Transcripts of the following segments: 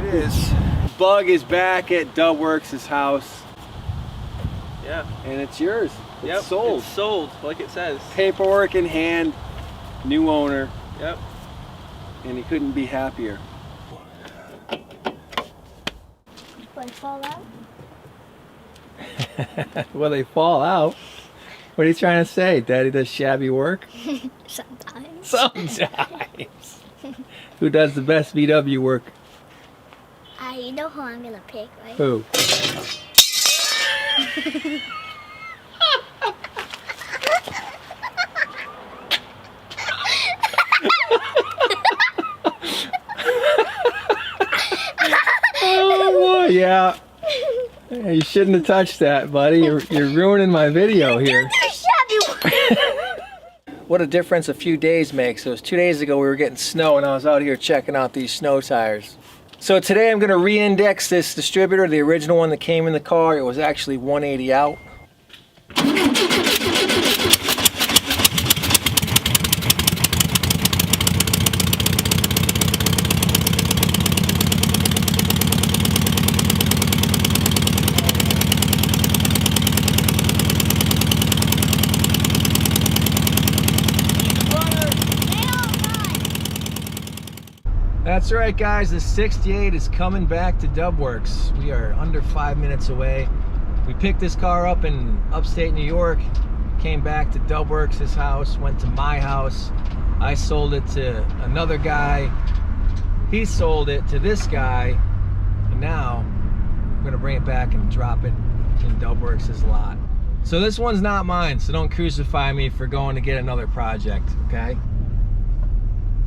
it is. Bug is back at Dubwerk's house. Yeah. And it's yours. It's sold. It's sold, like it says. Paperwork in hand, new owner. Yep. And he couldn't be happier. Will they fall out? Will they fall out? What are you trying to say? Daddy does shabby work? Sometimes. Sometimes. Who does the best VW work? You know who I'm gonna pick, right? Who? Oh boy, yeah. Hey, you shouldn't have touched that, buddy. You're ruining my video here. What a difference a few days makes. It was 2 days ago we were getting snow and I was out here checking out these snow tires. So today I'm going to re-index this distributor, the original one that came in the car. It was actually 180 out. That's right, guys, the 68 is coming back to Dubwerk's. We are under 5 minutes away. We picked this car up in upstate New York, came back to Dubwerk's house, went to my house. I sold it to another guy. He sold it to this guy. And now I'm gonna bring it back and drop it in Dubwerk's lot. So this one's not mine, so don't crucify me for going to get another project, okay?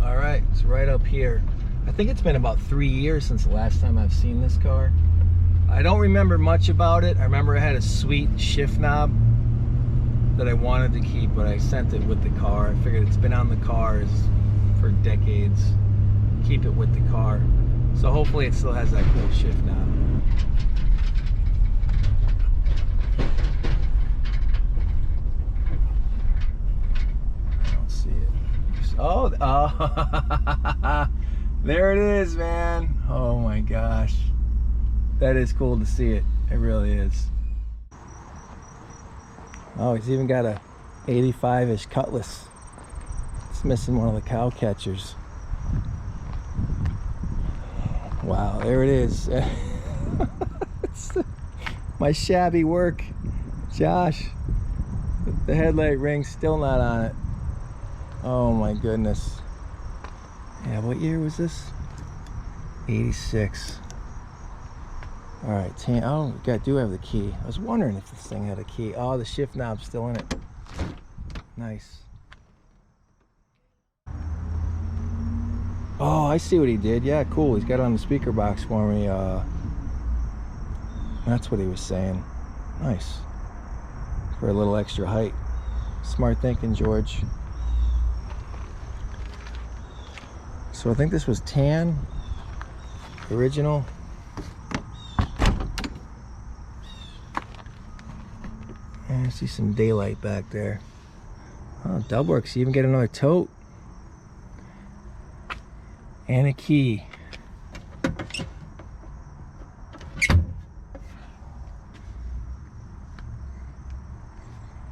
All right, it's right up here. I think it's been about 3 years since the last time I've seen this car. I don't remember much about it. I remember it had a sweet shift knob that I wanted to keep, but I sent it with the car. I figured it's been on the cars for decades. Keep it with the car. So hopefully it still has that cool shift knob. I don't see it. Oh, there it is, man. Oh my gosh. That is cool to see it. It really is. Oh, he's even got a 85-ish Cutlass. It's missing one of the cow catchers. Wow, there it is. My shabby work. Josh, the headlight ring's still not on it. Oh my goodness. Yeah, what year was this? 86. All right, oh, I do have the key. I was wondering if this thing had a key. Oh, the shift knob's still in it. Nice. Oh, I see what he did. Yeah, cool. He's got it on the speaker box for me. That's what he was saying. Nice. For a little extra height. Smart thinking, George. So I think this was tan, original. And I see some daylight back there. Oh, Dubwerk's, you even get another tote. And a key.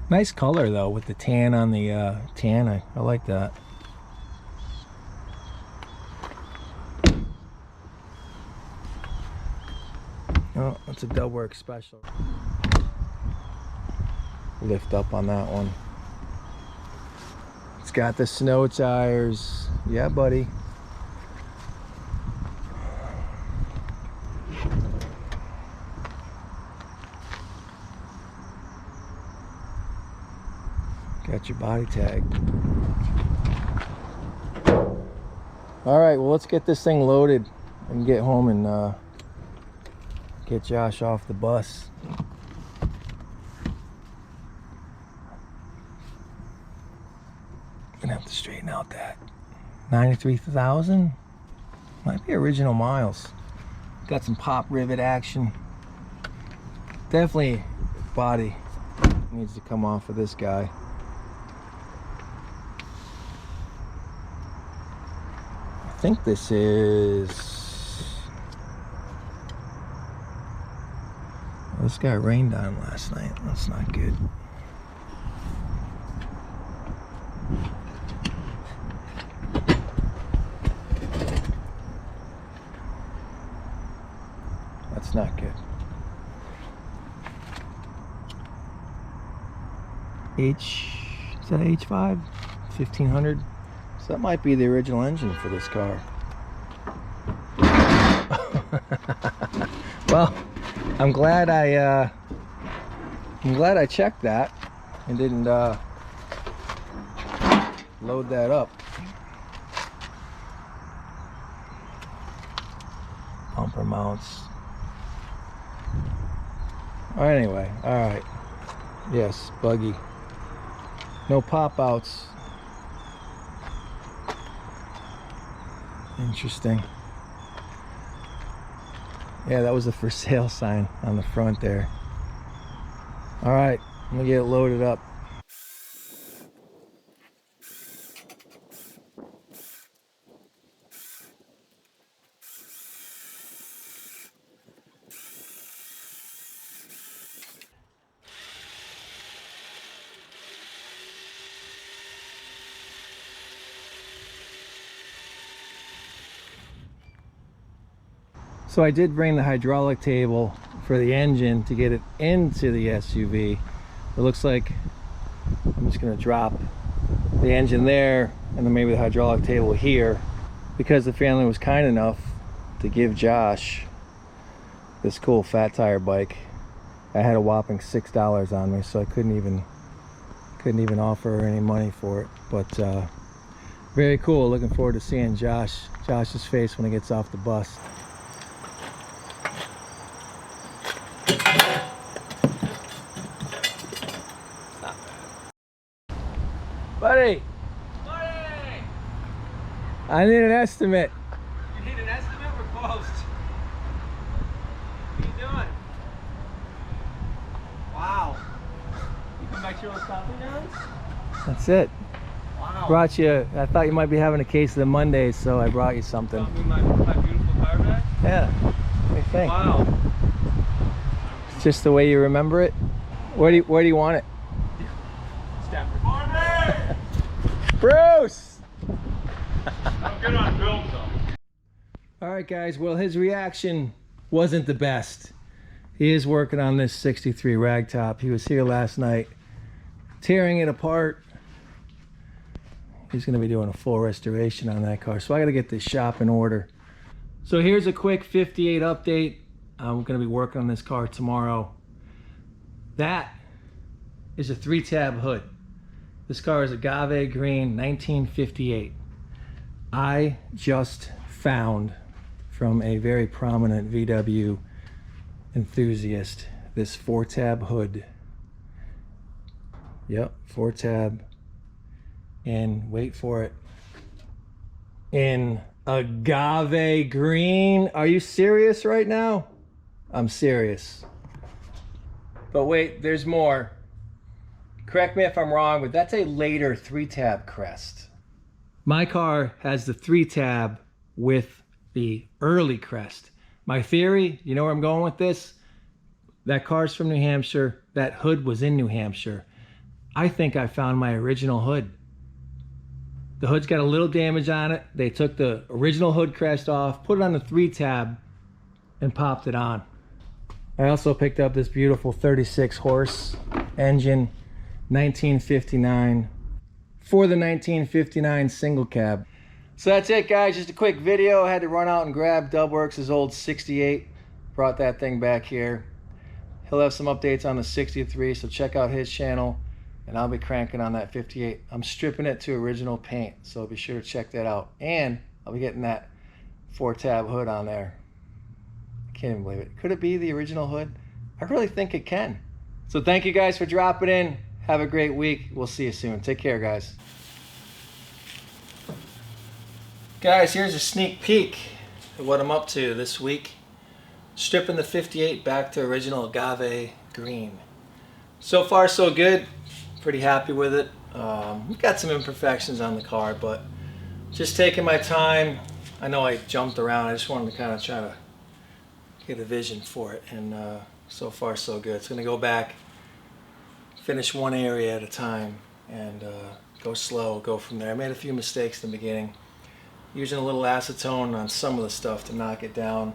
Nice color though, with the tan on the tan. I like that. Oh, that's a Dubwerk special. Lift up on that one. It's got the snow tires. Yeah, buddy. Got your body tag. All right, well, let's get this thing loaded and get home and get Josh off the bus. Gonna have to straighten out that 93,000. Might be original miles. Got some pop rivet action. Definitely body needs to come off of this guy. I think this is this got rained on last night. That's not good. That's not good. Is that H5? 1500? So that might be the original engine for this car. Well, I'm glad I checked that and didn't load that up. Bumper mounts. Anyway, all right. Yes, buggy. No pop outs. Interesting. Yeah, that was the for sale sign on the front there. All right, I'm gonna get it loaded up. So I did bring the hydraulic table for the engine to get it into the SUV. It looks like I'm just gonna drop the engine there and then maybe the hydraulic table here, because the family was kind enough to give Josh this cool fat tire bike. I had a whopping $6 on me, so I couldn't even offer her any money for it. But very cool. Looking forward to seeing Josh's face when he gets off the bus. Buddy! Buddy! I need an estimate. You need an estimate? We're closed. What are you doing? Wow. You come back to your own stopping grounds? That's it. Wow. Brought you, I thought you might be having a case of the Mondays, so I brought you something. Got me my beautiful car back? Yeah. What do you think? Wow. It's just the way you remember it. Where do you want it? Stafford. Bruce! I'm good on film though. All right, guys. Well, his reaction wasn't the best. He is working on this 63 ragtop. He was here last night, tearing it apart. He's going to be doing a full restoration on that car. So I got to get this shop in order. So here's a quick 58 update. I'm going to be working on this car tomorrow. That is a 3-tab hood. This car is a Agave green 1958. I just found from a very prominent VW enthusiast this 4-tab hood. Yep, 4-tab. And wait for it, in Agave green. Are you serious right now? I'm serious. But wait, there's more. Correct me if I'm wrong, but that's a later 3-tab crest. My car has the 3-tab with the early crest. My theory, you know where I'm going with this? That car's from New Hampshire. That hood was in New Hampshire. I think I found my original hood. The hood's got a little damage on it. They took the original hood crest off, put it on the 3-tab, and popped it on. I also picked up this beautiful 36 horse engine, 1959, for the 1959 single cab. So that's it, guys. Just a quick video. I had to run out and grab Dubwerks' old 68. Brought that thing back here. He'll have some updates on the 63, so check out his channel. And I'll be cranking on that 58. I'm stripping it to original paint, so be sure to check that out. And I'll be getting that 4-tab hood on there. I can't even believe it. Could it be the original hood? I really think it can. So thank you guys for dropping in. Have a great week. We'll see you soon. Take care, guys. Guys, here's a sneak peek of what I'm up to this week. Stripping the 58 back to original Agave green. So far, so good. Pretty happy with it. We've got some imperfections on the car, but just taking my time. I know I jumped around. I just wanted to kind of try to get a vision for it. And so far so good. It's gonna go back, finish one area at a time, and go slow, go from there. I made a few mistakes in the beginning, using a little acetone on some of the stuff to knock it down.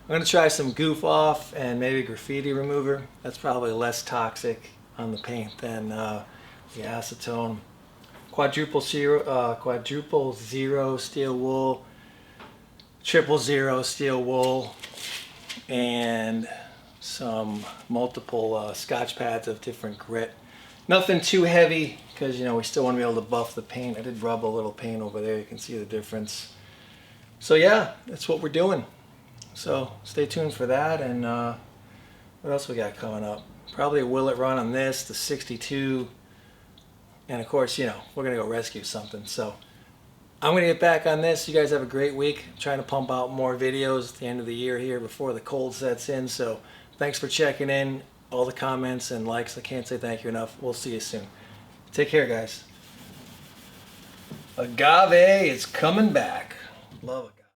I'm gonna try some goof off and maybe graffiti remover. That's probably less toxic on the paint than the acetone. Quadruple zero steel wool, 000 steel wool, and some multiple Scotch pads of different grit. Nothing too heavy, because we still want to be able to buff the paint. I did rub a little paint over there, you can see the difference. So yeah, that's what we're doing. So stay tuned for that. And what else we got coming up? Probably a Willet run on this, the 62. And of course, we're gonna go rescue something. So I'm gonna get back on this. You guys have a great week. I'm trying to pump out more videos at the end of the year here before the cold sets in. So thanks for checking in. All the comments and likes, I can't say thank you enough. We'll see you soon. Take care, guys. Agave is coming back. Love it.